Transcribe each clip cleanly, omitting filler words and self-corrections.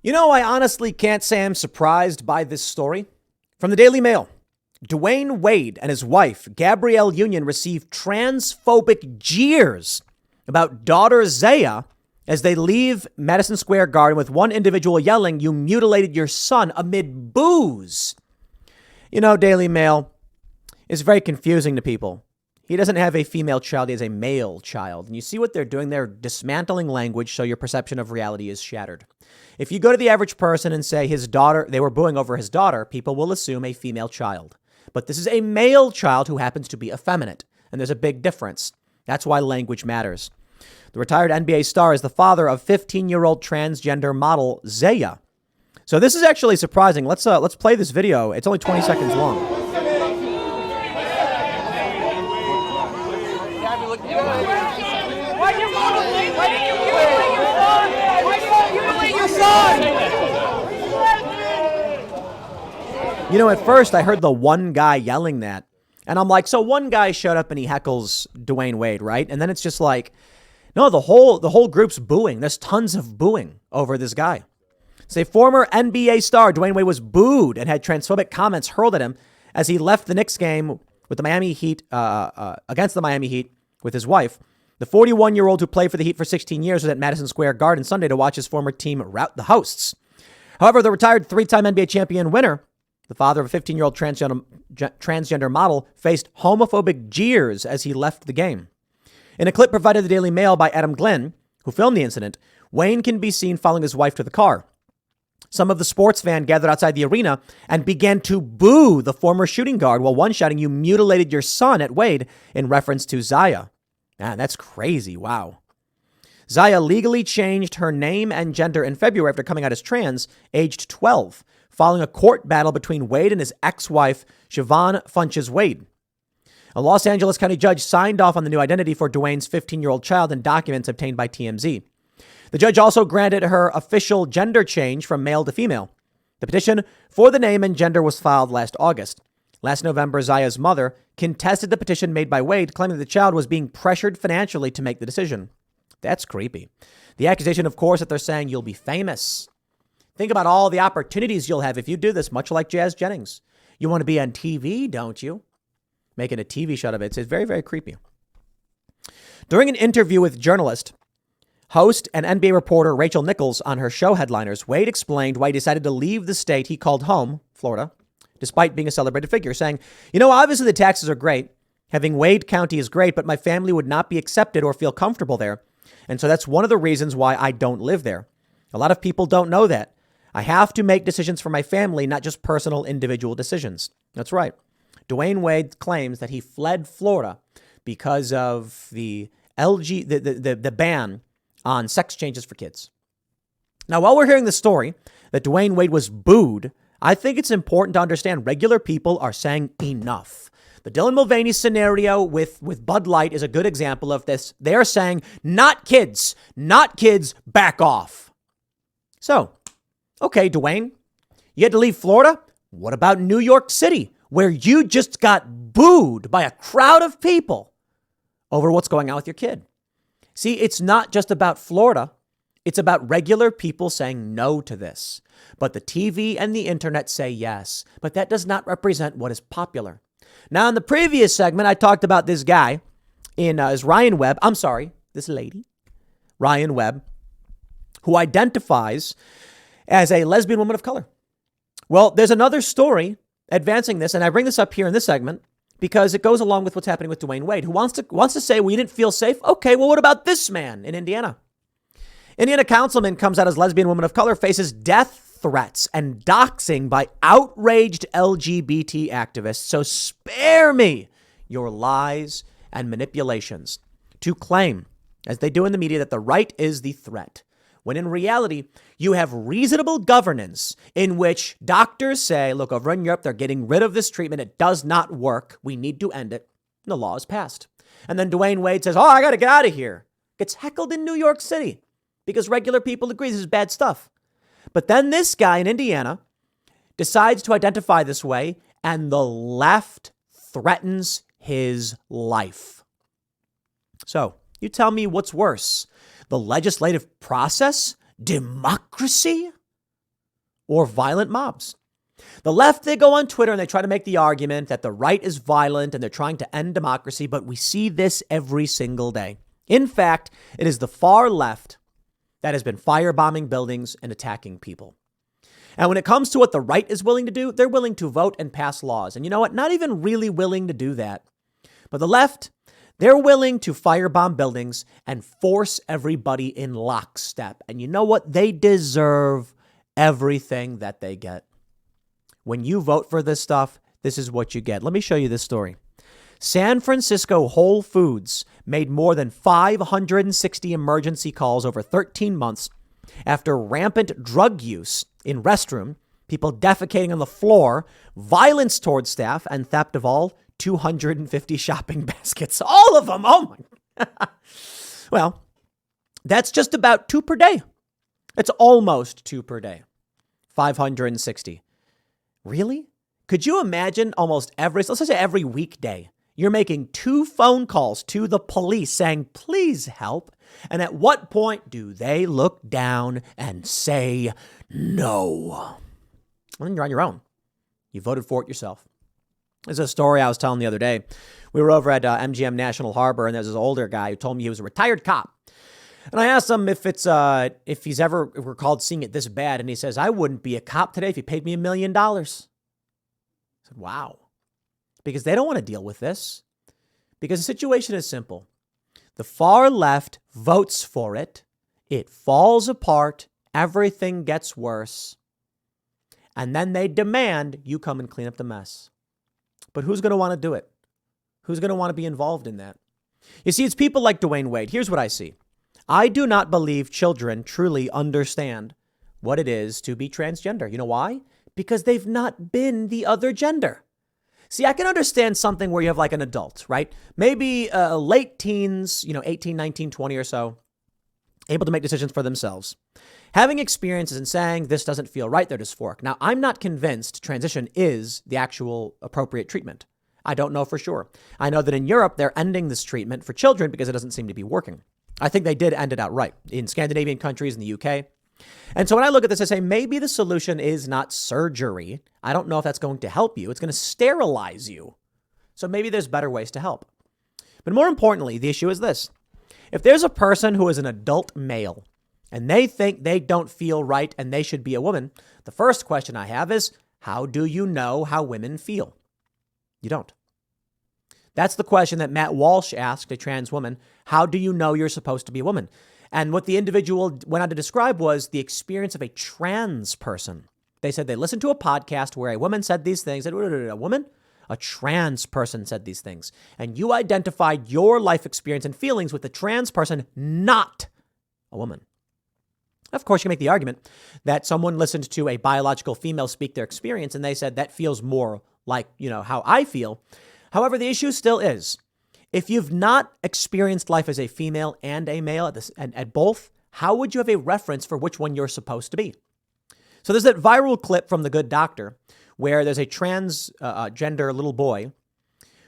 You know, I honestly can't say I'm surprised by this story. From the Daily Mail, Dwayne Wade and his wife, Gabrielle Union, received transphobic jeers about daughter Zaya as they leave Madison Square Garden with one individual yelling, "You mutilated your son," amid boos. You know, Daily Mail is very confusing to people. He doesn't have a female child, he has a male child. And you see what they're doing? They're dismantling language so your perception of reality is shattered. If you go to the average person and say his daughter, they were booing over his daughter, people will assume a female child. But this is a male child who happens to be effeminate. And there's a big difference. That's why language matters. The retired NBA star is the father of 15-year-old transgender model Zaya. So this is actually surprising. Let's play this video. It's only 20 seconds long. You know, at first I heard the one guy yelling that, and I'm like, so one guy showed up and he heckles Dwayne Wade, right? And then it's just like, no, the whole group's booing. There's tons of booing over this guy. Say former NBA star Dwayne Wade was booed and had transphobic comments hurled at him as he left the Knicks game with the Miami Heat against the Miami Heat with his wife. The 41-year-old who played for the Heat for 16 years was at Madison Square Garden Sunday to watch his former team rout the hosts. However, the retired three-time NBA champion winner, the father of a 15-year-old transgender model, faced homophobic jeers as he left the game. In a clip provided to the Daily Mail by Adam Glenn, who filmed the incident, Wayne can be seen following his wife to the car. Some of the sports fans gathered outside the arena and began to boo the former shooting guard, while one shouting, "You mutilated your son," at Wade in reference to Zaya. Man, that's crazy. Wow. Zaya legally changed her name and gender in February after coming out as trans, aged 12, following a court battle between Wade and his ex-wife, Siobhan Funches Wade. A Los Angeles County judge signed off on the new identity for Dwayne's 15-year-old child in documents obtained by TMZ. The judge also granted her official gender change from male to female. The petition for the name and gender was filed last August. Last November, Zaya's mother contested the petition made by Wade, claiming the child was being pressured financially to make the decision. That's creepy. The accusation, of course, that they're saying you'll be famous. Think about all the opportunities you'll have if you do this, much like Jazz Jennings. You want to be on TV, don't you? Making a TV show of it. It's very, very creepy. During an interview with journalist, host, and NBA reporter Rachel Nichols on her show Headliners, Wade explained why he decided to leave the state he called home, Florida, despite being a celebrated figure, saying, "You know, obviously the taxes are great. Having Wade County is great, but my family would not be accepted or feel comfortable there. And so that's one of the reasons why I don't live there. A lot of people don't know that. I have to make decisions for my family, not just personal individual decisions." That's right. Dwayne Wade claims that he fled Florida because of the ban on sex changes for kids. Now, while we're hearing the story that Dwayne Wade was booed, I think it's important to understand regular people are saying enough. The Dylan Mulvaney scenario with Bud Light is a good example of this. They're saying, not kids, back off. So, okay, Dwayne, you had to leave Florida. What about New York City, where you just got booed by a crowd of people over what's going on with your kid? See, it's not just about Florida. It's about regular people saying no to this. But the TV and the internet say yes. But that does not represent what is popular. Now, in the previous segment, I talked about this guy is Ryan Webb. I'm sorry, this lady, Ryan Webb, who identifies as a lesbian woman of color. Well, there's another story advancing this, and I bring this up here in this segment because it goes along with what's happening with Dwayne Wade, who wants to say we didn't feel safe. Okay, well, what about this man in Indiana? Indiana councilman comes out as lesbian woman of color, faces death threats and doxing by outraged LGBT activists. So spare me your lies and manipulations to claim, as they do in the media, that the right is the threat, when in reality, you have reasonable governance in which doctors say, look, over in Europe, they're getting rid of this treatment. It does not work. We need to end it. And the law is passed. And then Dwayne Wade says, I got to get out of here. Gets heckled in New York City because regular people agree this is bad stuff. But then this guy in Indiana decides to identify this way, and the left threatens his life. So you tell me what's worse, the legislative process, democracy, or violent mobs. The left, they go on Twitter and they try to make the argument that the right is violent and they're trying to end democracy, but we see this every single day. In fact, it is the far left that has been firebombing buildings and attacking people. And when it comes to what the right is willing to do, they're willing to vote and pass laws. And you know what? Not even really willing to do that. But the left, they're willing to firebomb buildings and force everybody in lockstep. And you know what? They deserve everything that they get. When you vote for this stuff, this is what you get. Let me show you this story. San Francisco Whole Foods made more than 560 emergency calls over 13 months after rampant drug use in restroom, people defecating on the floor, violence towards staff, and theft of all 250 shopping baskets. All of them. Oh my. Well, that's just about 2 per day. It's almost 2 per day. 560. Really? Could you imagine almost let's just say every weekday, you're making 2 phone calls to the police saying, please help. And at what point do they look down and say no? Well, then you're on your own. You voted for it yourself. There's a story I was telling the other day. We were over at MGM National Harbor, and there's this older guy who told me he was a retired cop. And I asked him if he's ever recalled seeing it this bad. And he says, I wouldn't be a cop today if he paid me $1 million. I said, wow. Because they don't want to deal with this. Because the situation is simple. The far left votes for it. It falls apart. Everything gets worse. And then they demand you come and clean up the mess. But who's going to want to do it? Who's going to want to be involved in that? You see, it's people like Dwayne Wade. Here's what I see. I do not believe children truly understand what it is to be transgender. You know why? Because they've not been the other gender. See, I can understand something where you have like an adult, right? Maybe late teens, 18, 19, 20 or so, able to make decisions for themselves. Having experiences and saying this doesn't feel right, they're dysphoric. Now, I'm not convinced transition is the actual appropriate treatment. I don't know for sure. I know that in Europe, they're ending this treatment for children because it doesn't seem to be working. I think they did end it outright in Scandinavian countries, in the UK. And so when I look at this, I say, maybe the solution is not surgery. I don't know if that's going to help you. It's going to sterilize you. So maybe there's better ways to help. But more importantly, the issue is this. If there's a person who is an adult male and they think they don't feel right and they should be a woman, the first question I have is, how do you know how women feel? You don't. That's the question that Matt Walsh asked a trans woman. How do you know you're supposed to be a woman? And what the individual went on to describe was the experience of a trans person. They said they listened to a podcast where a woman said these things. A woman? A trans person said these things. And you identified your life experience and feelings with the trans person, not a woman. Of course, you make the argument that someone listened to a biological female speak their experience and they said that feels more like, how I feel. However, the issue still is, if you've not experienced life as a female and a male at both, how would you have a reference for which one you're supposed to be? So there's that viral clip from The Good Doctor where there's a transgender little boy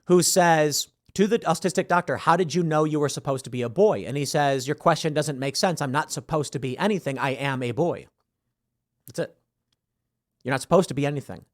who says to the autistic doctor, how did you know you were supposed to be a boy? And he says, your question doesn't make sense. I'm not supposed to be anything. I am a boy. That's it. You're not supposed to be anything.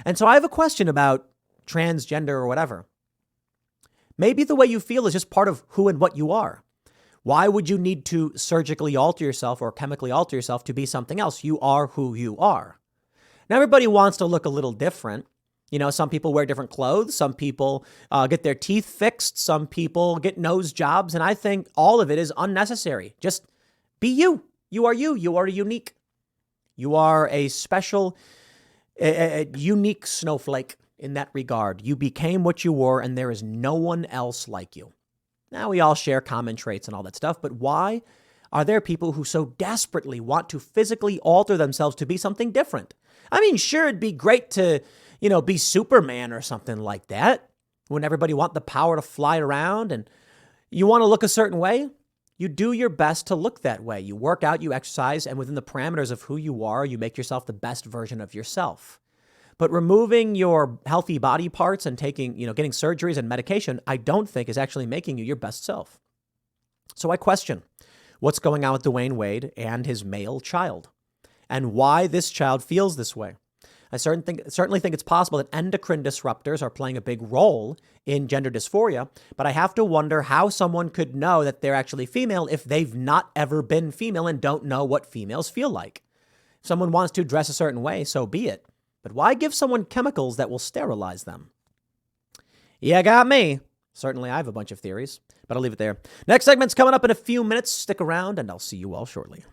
And so I have a question about transgender or whatever. Maybe the way you feel is just part of who and what you are. Why would you need to surgically alter yourself or chemically alter yourself to be something else? You are who you are. Now, everybody wants to look a little different. Some people wear different clothes. Some people get their teeth fixed. Some people get nose jobs. And I think all of it is unnecessary. Just be you. You are you. You are unique. You are a special, a unique snowflake. In that regard, you became what you were, and there is no one else like you. Now, we all share common traits and all that stuff, but why are there people who so desperately want to physically alter themselves to be something different? I mean, sure, it'd be great to, be Superman or something like that. Wouldn't everybody want the power to fly around and you want to look a certain way? You do your best to look that way. You work out, you exercise, and within the parameters of who you are, you make yourself the best version of yourself. But removing your healthy body parts and getting surgeries and medication, I don't think is actually making you your best self. So I question what's going on with Dwayne Wade and his male child. and why this child feels this way. I certainly think it's possible that endocrine disruptors are playing a big role in gender dysphoria, but I have to wonder how someone could know that they're actually female if they've not ever been female and don't know what females feel like. If someone wants to dress a certain way, so be it. But why give someone chemicals that will sterilize them? Yeah, got me. Certainly, I have a bunch of theories, but I'll leave it there. Next segment's coming up in a few minutes. Stick around, and I'll see you all shortly.